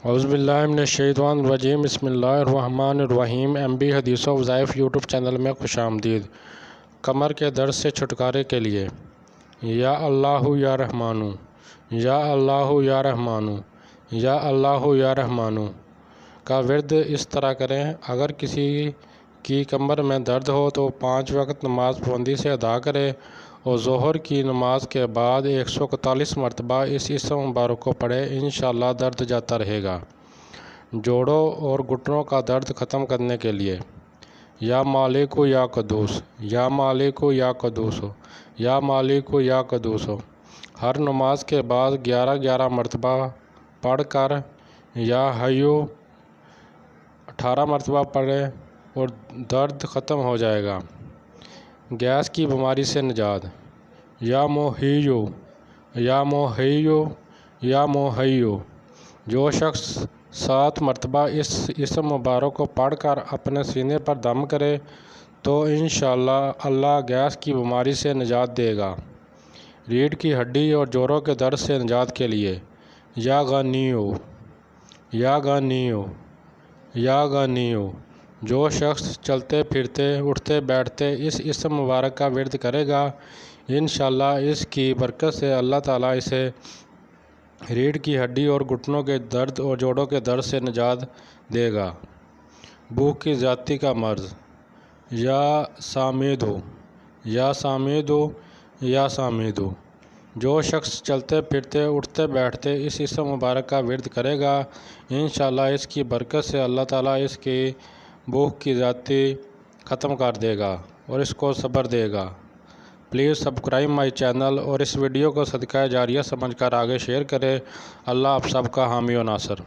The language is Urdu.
اعوذ باللہ من الشیطان الرجیم بسم اللہ الرحمن الرحیم MB حدیث و وظائف یوٹیوب چینل میں خوش آمدید۔ کمر کے درد سے چھٹکارے کے لیے یا اللہ یا رحمانو، یا اللہ یا رحمانو، یا اللہ یا رحمانو کا ورد اس طرح کریں۔ اگر کسی کی کمر میں درد ہو تو 5 وقت نماز پابندی سے ادا کرے اور ظہر کی نماز کے بعد 141 مرتبہ اس اسم مبارک کو پڑھے، انشاءاللہ درد جاتا رہے گا۔ جوڑوں اور گھٹنوں کا درد ختم کرنے کے لیے یا مالک یا قدوس، یا مالک یا قدوس، یا مالک یا قدوس ہر نماز کے بعد 11 مرتبہ پڑھ کر یا حیو 18 مرتبہ پڑھے اور درد ختم ہو جائے گا۔ گیس کی بیماری سے نجات یا محیو، یا محیو، یا محیو جو شخص 7 مرتبہ اس اسم مبارک کو پڑھ کر اپنے سینے پر دم کرے تو انشاءاللہ اللہ گیس کی بیماری سے نجات دے گا۔ ریڑھ کی ہڈی اور جوڑوں کے درد سے نجات کے لیے یا غنیو، یا غنیو، یا غنیو جو شخص چلتے پھرتے اٹھتے بیٹھتے اس اسم مبارک کا ورد کرے گا، انشاءاللہ اس کی برکت سے اللہ تعالیٰ اسے ریڑھ کی ہڈی اور گھٹنوں کے درد اور جوڑوں کے درد سے نجات دے گا۔ بھوک کی زیادتی کا مرض یا سامیدو، یا سامیدو، یا سامیدو جو شخص چلتے پھرتے اٹھتے بیٹھتے اس اسم مبارک کا ورد کرے گا، انشاءاللہ اس کی برکت سے اللہ تعالیٰ اس کی بھوک کی زیادتی ختم کر دے گا اور اس کو صبر دے گا۔ پلیز سبسکرائب مائی چینل اور اس ویڈیو کو صدقہ جاریہ سمجھ کر آگے شیئر کریں۔ اللہ آپ سب کا حامی و ناصر۔